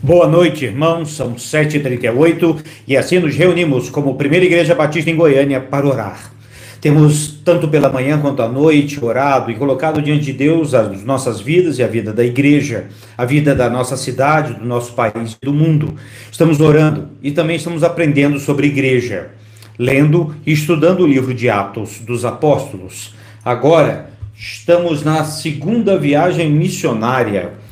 Boa noite, irmãos. São 7h38 e assim nos reunimos como Primeira Igreja Batista em Goiânia para orar. Temos, tanto pela manhã quanto à noite, orado e colocado diante de Deus as nossas vidas e a vida da igreja, a vida da nossa cidade, do nosso país e do mundo. Estamos orando e também estamos aprendendo sobre igreja, lendo e estudando o livro de Atos dos Apóstolos. Agora, estamos na segunda viagem missionária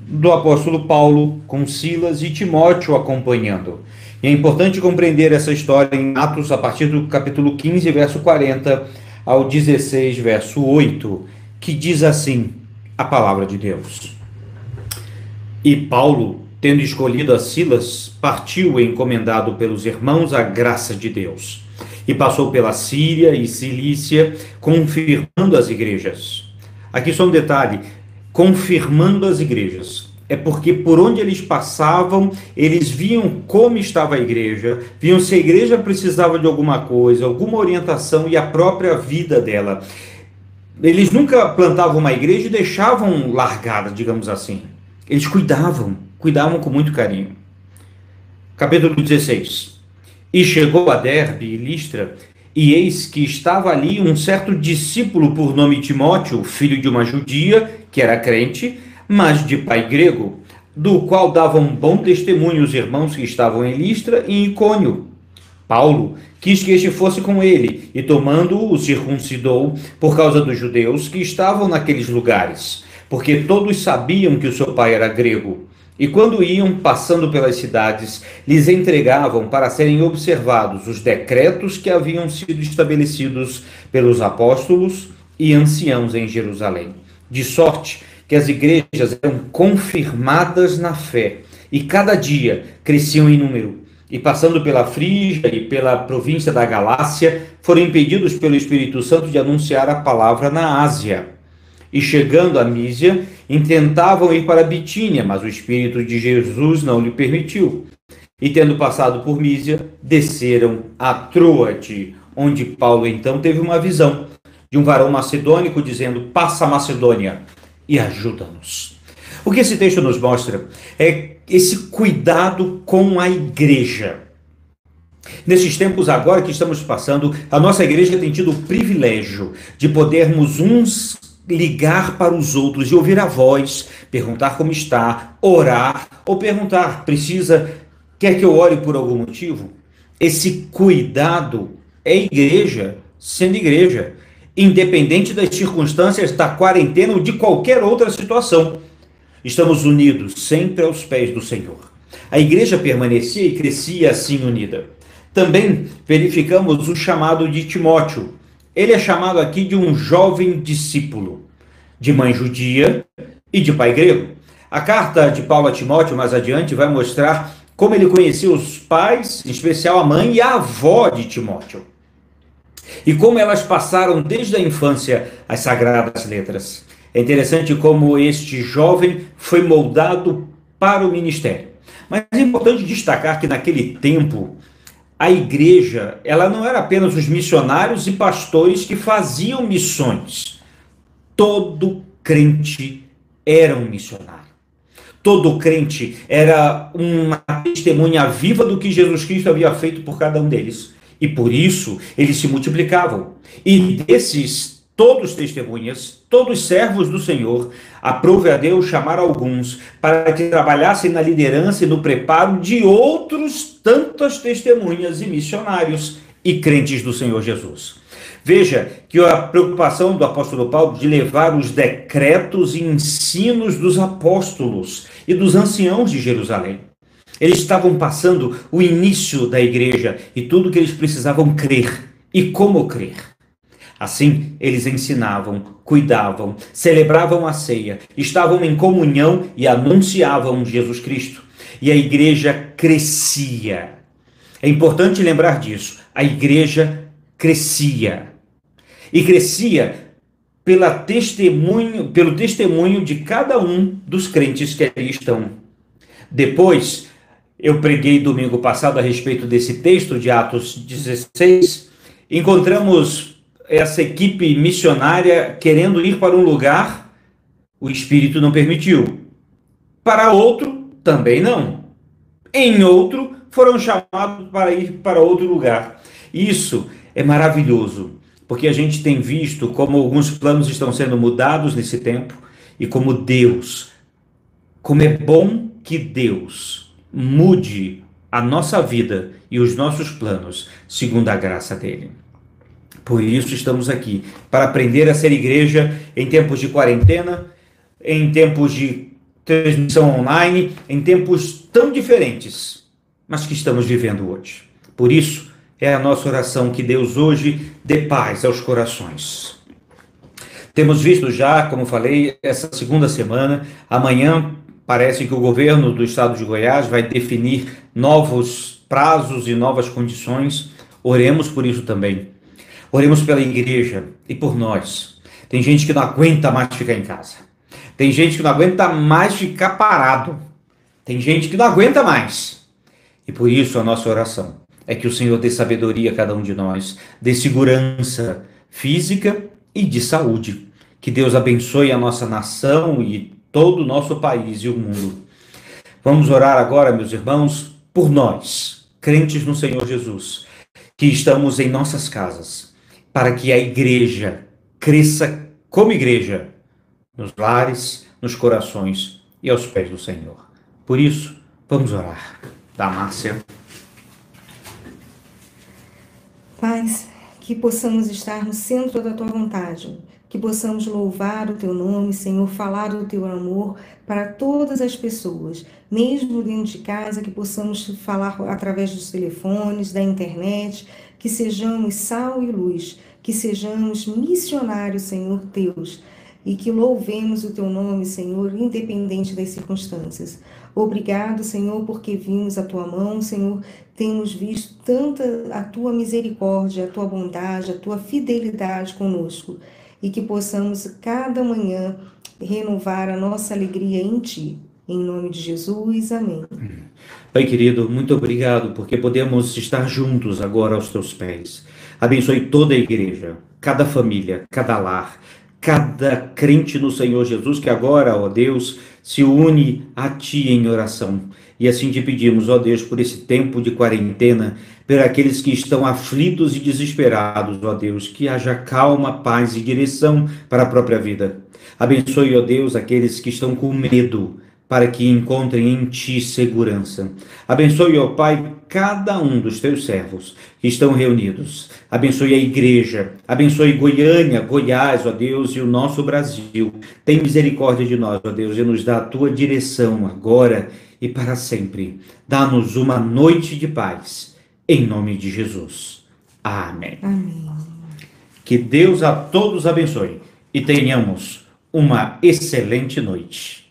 do apóstolo Paulo, com Silas e Timóteo acompanhando. E é importante compreender essa história em Atos, a partir do capítulo 15, verso 40, ao 16, verso 8, que diz assim a palavra de Deus. E Paulo, tendo escolhido a Silas, partiu encomendado pelos irmãos à graça de Deus, e passou pela Síria e Cilícia, confirmando as igrejas. Aqui só um detalhe: confirmando as igrejas. É porque por onde eles passavam, eles viam como estava a igreja, viam se a igreja precisava de alguma coisa, alguma orientação e a própria vida dela. Eles nunca plantavam uma igreja e deixavam largada, digamos assim. Eles cuidavam com muito carinho. Capítulo 16. E chegou a Derbe e Listra, e eis que estava ali um certo discípulo por nome Timóteo, filho de uma judia, que era crente, mas de pai grego, do qual davam bom testemunho os irmãos que estavam em Listra e em Icônio. Paulo quis que este fosse com ele, e tomando-o, o circuncidou por causa dos judeus que estavam naqueles lugares, porque todos sabiam que o seu pai era grego. E quando iam passando pelas cidades, lhes entregavam para serem observados os decretos que haviam sido estabelecidos pelos apóstolos e anciãos em Jerusalém. De sorte que as igrejas eram confirmadas na fé, e cada dia cresciam em número. E passando pela Frígia e pela província da Galácia, foram impedidos pelo Espírito Santo de anunciar a palavra na Ásia. E chegando a Mísia, intentavam ir para Bitínia, mas o Espírito de Jesus não lhe permitiu. E tendo passado por Mísia, desceram a Troade, onde Paulo então teve uma visão de um varão macedônico dizendo: passa a Macedônia e ajuda-nos. O que esse texto nos mostra é esse cuidado com a igreja. Nesses tempos agora que estamos passando, a nossa igreja tem tido o privilégio de podermos uns ligar para os outros e ouvir a voz, perguntar como está, orar, ou perguntar: quer que eu ore por algum motivo? Esse cuidado é igreja sendo igreja, independente das circunstâncias da quarentena ou de qualquer outra situação. Estamos unidos sempre aos pés do Senhor. A igreja permanecia e crescia assim unida. Também verificamos o chamado de Timóteo. Ele é chamado aqui de um jovem discípulo, de mãe judia e de pai grego. A carta de Paulo a Timóteo, mais adiante, vai mostrar como ele conhecia os pais, em especial a mãe e a avó de Timóteo, e como elas passaram desde a infância as sagradas letras. É interessante como este jovem foi moldado para o ministério. Mas é importante destacar que naquele tempo, a igreja, ela não era apenas os missionários e pastores que faziam missões. Todo crente era um missionário. Todo crente era uma testemunha viva do que Jesus Cristo havia feito por cada um deles. E por isso, eles se multiplicavam. E desses todos testemunhas, todos servos do Senhor, aprove a Deus chamar alguns para que trabalhassem na liderança e no preparo de outros tantas testemunhas e missionários e crentes do Senhor Jesus. Veja que a preocupação do apóstolo Paulo de levar os decretos e ensinos dos apóstolos e dos anciãos de Jerusalém. Eles estavam passando o início da igreja e tudo que eles precisavam crer e como crer. Assim, eles ensinavam, cuidavam, celebravam a ceia, estavam em comunhão e anunciavam Jesus Cristo. E a igreja crescia. É importante lembrar disso. A igreja crescia. E crescia pelo testemunho de cada um dos crentes que ali estão. Depois, eu preguei domingo passado a respeito desse texto de Atos 16. Encontramos essa equipe missionária querendo ir para um lugar, o Espírito não permitiu. Para outro, Também não. Em outro, foram chamados para ir para outro lugar. Isso é maravilhoso, porque a gente tem visto como alguns planos estão sendo mudados nesse tempo e como é bom que Deus mude a nossa vida e os nossos planos segundo a graça dele. Por isso estamos aqui, para aprender a ser igreja em tempos de quarentena, em tempos de transmissão online, em tempos tão diferentes, mas que estamos vivendo hoje. Por isso, é a nossa oração que Deus hoje dê paz aos corações. Temos visto já, como falei, essa segunda semana, amanhã parece que o governo do estado de Goiás vai definir novos prazos e novas condições. Oremos por isso também. Oremos pela igreja e por nós. Tem gente que não aguenta mais ficar em casa. Tem gente que não aguenta mais ficar parado. Tem gente que não aguenta mais. E por isso a nossa oração é que o Senhor dê sabedoria a cada um de nós, dê segurança física e de saúde. Que Deus abençoe a nossa nação e todo o nosso país e o mundo. Vamos orar agora, meus irmãos, por nós, crentes no Senhor Jesus, que estamos em nossas casas, para que a igreja cresça como igreja, nos lares, nos corações e aos pés do Senhor. Por isso, vamos orar. Da Márcia. Pai, que possamos estar no centro da Tua vontade, que possamos louvar o Teu nome, Senhor, falar do Teu amor para todas as pessoas, mesmo dentro de casa, que possamos falar através dos telefones, da internet, que sejamos sal e luz, que sejamos missionários, Senhor Deus, e que louvemos o Teu nome, Senhor, independente das circunstâncias. Obrigado, Senhor, porque vimos a Tua mão, Senhor, temos visto tanta a Tua misericórdia, a Tua bondade, a Tua fidelidade conosco, e que possamos cada manhã renovar a nossa alegria em Ti. Em nome de Jesus, amém. Pai querido, muito obrigado, porque podemos estar juntos agora aos Teus pés. Abençoe toda a igreja, cada família, cada lar, cada crente no Senhor Jesus, que agora, ó Deus, se une a Ti em oração. E assim te pedimos, ó Deus, por esse tempo de quarentena, por aqueles que estão aflitos e desesperados, ó Deus, que haja calma, paz e direção para a própria vida. Abençoe, ó Deus, aqueles que estão com medo, para que encontrem em Ti segurança. Abençoe, ó Pai, cada um dos Teus servos que estão reunidos. Abençoe a igreja, abençoe Goiânia, Goiás, ó Deus, e o nosso Brasil. Tem misericórdia de nós, ó Deus, e nos dá a Tua direção agora e para sempre. Dá-nos uma noite de paz, em nome de Jesus. Amém. Amém. Que Deus a todos abençoe e tenhamos uma excelente noite.